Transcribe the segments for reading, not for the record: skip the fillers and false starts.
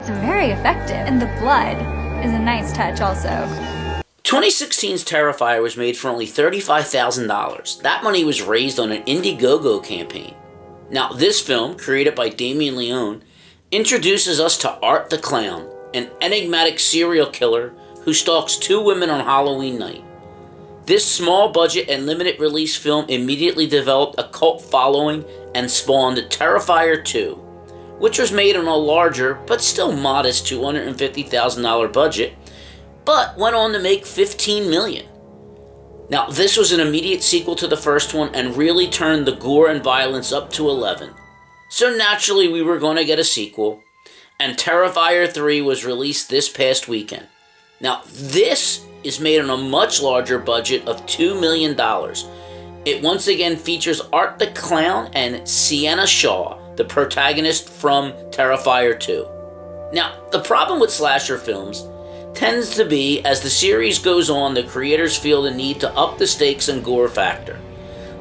It's very effective, and the blood is a nice touch also. 2016's Terrifier was made for only $35,000. That money was raised on an Indiegogo campaign. Now, this film, created by Damien Leone, introduces us to Art the Clown, an enigmatic serial killer who stalks two women on Halloween night. This small-budget and limited-release film immediately developed a cult following and spawned Terrifier 2, which was made on a larger, but still modest $250,000 budget, but went on to make $15 million. Now, this was an immediate sequel to the first one and really turned the gore and violence up to 11. So naturally, we were going to get a sequel, and Terrifier 3 was released this past weekend. Now, this is made on a much larger budget of $2 million. It once again features Art the Clown and Sienna Shaw, the protagonist from Terrifier 2. Now, the problem with slasher films tends to be, as the series goes on, the creators feel the need to up the stakes and gore factor,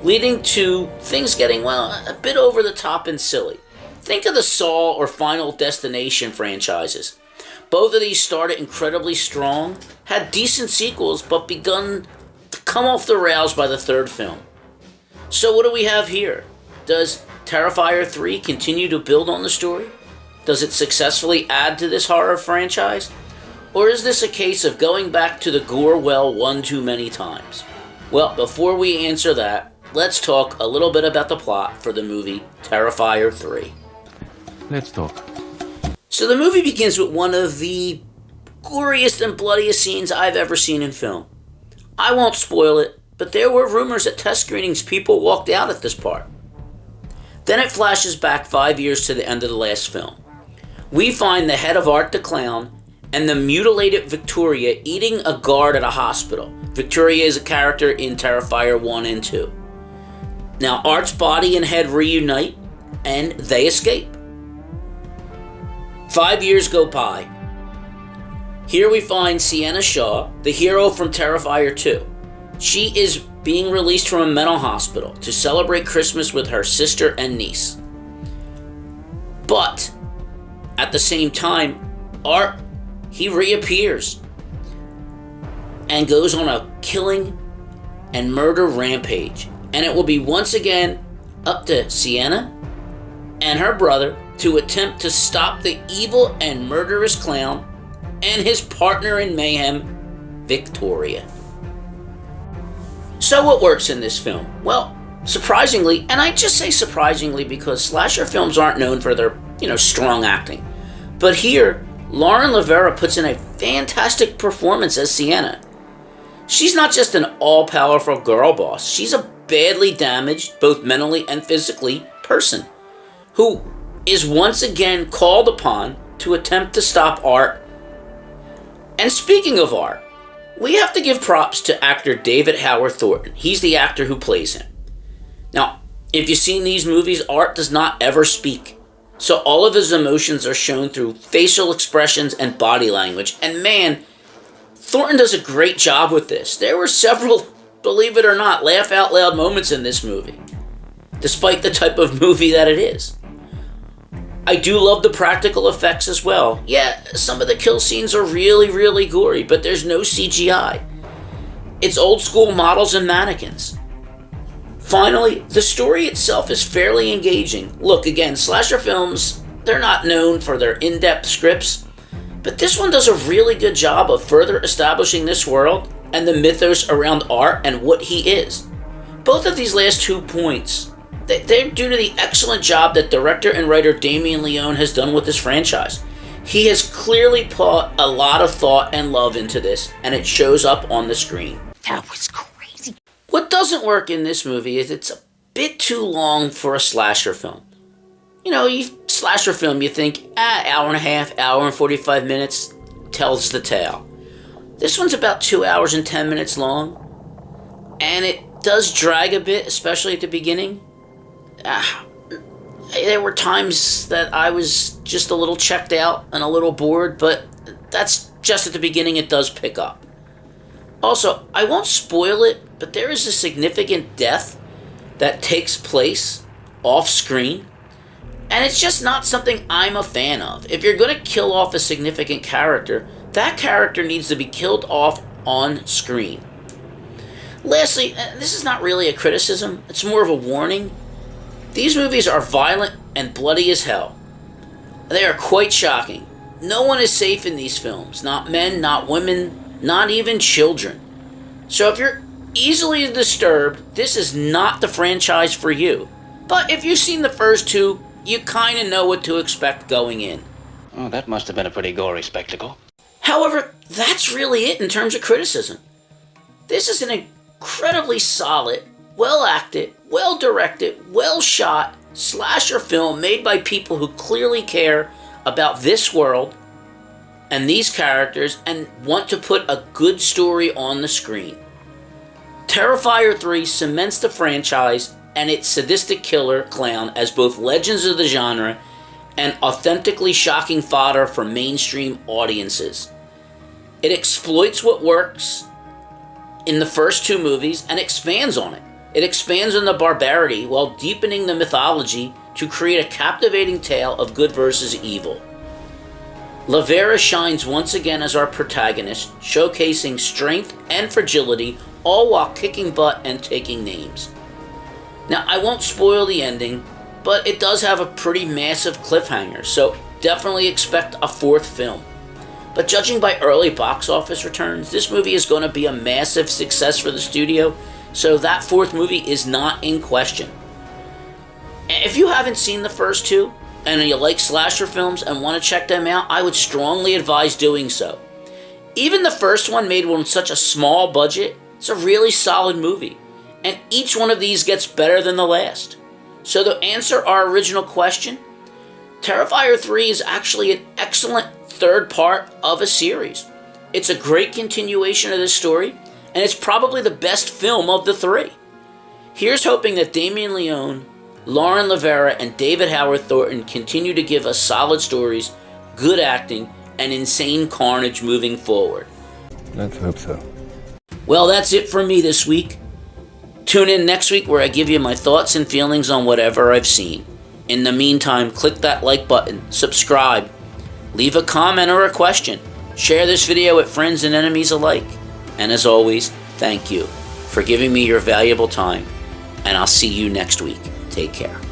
leading to things getting, well, a bit over the top and silly. Think of the Saw or Final Destination franchises. Both of these started incredibly strong, had decent sequels, but begun to come off the rails by the third film. So what do we have here? Does Terrifier 3 continue to build on the story? Does it successfully add to this horror franchise? Or is this a case of going back to the gore well one too many times? Well, before we answer that, let's talk a little bit about the plot for the movie Terrifier 3. Let's talk. So the movie begins with one of the goriest and bloodiest scenes I've ever seen in film. I won't spoil it, but there were rumors at test screenings people walked out at this part. Then it flashes back 5 years to the end of the last film. We find the head of Art the Clown and the mutilated Victoria eating a guard at a hospital. Victoria is a character in Terrifier 1 and 2. Now, Art's body and head reunite, and they escape. 5 years go by. Here we find Sienna Shaw, the hero from Terrifier 2. She is being released from a mental hospital to celebrate Christmas with her sister and niece. But, at the same time, Art, he reappears and goes on a killing and murder rampage. And it will be once again up to Sienna and her brother to attempt to stop the evil and murderous clown and his partner in mayhem, Victoria. So what works in this film? Well, surprisingly, and I just say surprisingly because slasher films aren't known for their, strong acting. But here, Lauren Lavera puts in a fantastic performance as Sienna. She's not just an all-powerful girl boss. She's a badly damaged, both mentally and physically, person who is once again called upon to attempt to stop Art. And speaking of Art, we have to give props to actor David Howard Thornton. He's the actor who plays him. Now, if you've seen these movies, Art does not ever speak. So all of his emotions are shown through facial expressions and body language. And man, Thornton does a great job with this. There were several, believe it or not, laugh out loud moments in this movie, despite the type of movie that it is. I do love the practical effects as well. Yeah, some of the kill scenes are really, really gory, but there's no CGI. It's old school models and mannequins. Finally, the story itself is fairly engaging. Look, again, slasher films, they're not known for their in-depth scripts, but this one does a really good job of further establishing this world and the mythos around Art and what he is. Both of these last 2 points, they're due to the excellent job that director and writer Damien Leone has done with this franchise. He has clearly put a lot of thought and love into this, and it shows up on the screen. That was crazy. What doesn't work in this movie is it's a bit too long for a slasher film. Slasher film, you think, hour and a half, hour and 45 minutes tells the tale. This one's about 2 hours and 10 minutes long, and it does drag a bit, especially at the beginning. There were times that I was just a little checked out and a little bored, but that's just at the beginning. It does pick up. Also, I won't spoil it, but there is a significant death that takes place off screen, And it's just not something I'm a fan of. If you're going to kill off a significant character, that character needs to be killed off on screen. Lastly, this is not really a criticism, it's more of a warning. These movies are violent and bloody as hell. They are quite shocking. No one is safe in these films. Not men, not women, not even children. So if you're easily disturbed, this is not the franchise for you. But if you've seen the first two, you kind of know what to expect going in. Oh, that must have been a pretty gory spectacle. However, that's really it in terms of criticism. This is an incredibly solid, well-acted, well-directed, well-shot slasher film made by people who clearly care about this world and these characters and want to put a good story on the screen. Terrifier 3 cements the franchise and its sadistic killer clown as both legends of the genre and authentically shocking fodder for mainstream audiences. It exploits what works in the first two movies and expands on it. It expands on the barbarity while deepening the mythology to create a captivating tale of good versus evil. Lavera shines once again as our protagonist, showcasing strength and fragility, all while kicking butt and taking names. Now, I won't spoil the ending, but it does have a pretty massive cliffhanger, so definitely expect a fourth film. But judging by early box office returns, this movie is going to be a massive success for the studio, so that fourth movie is not in question. If you haven't seen the first two, and you like slasher films and want to check them out, I would strongly advise doing so. Even the first one, made on such a small budget, it's a really solid movie. And each one of these gets better than the last. So to answer our original question, Terrifier 3 is actually an excellent third part of a series. It's a great continuation of this story, and it's probably the best film of the three. Here's hoping that Damien Leone, Lauren Lavera, and David Howard Thornton continue to give us solid stories, good acting, and insane carnage moving forward. Let's hope so. Well, that's it for me this week. Tune in next week where I give you my thoughts and feelings on whatever I've seen. In the meantime, click that like button, subscribe, leave a comment or a question, share this video with friends and enemies alike. And as always, thank you for giving me your valuable time, and I'll see you next week. Take care.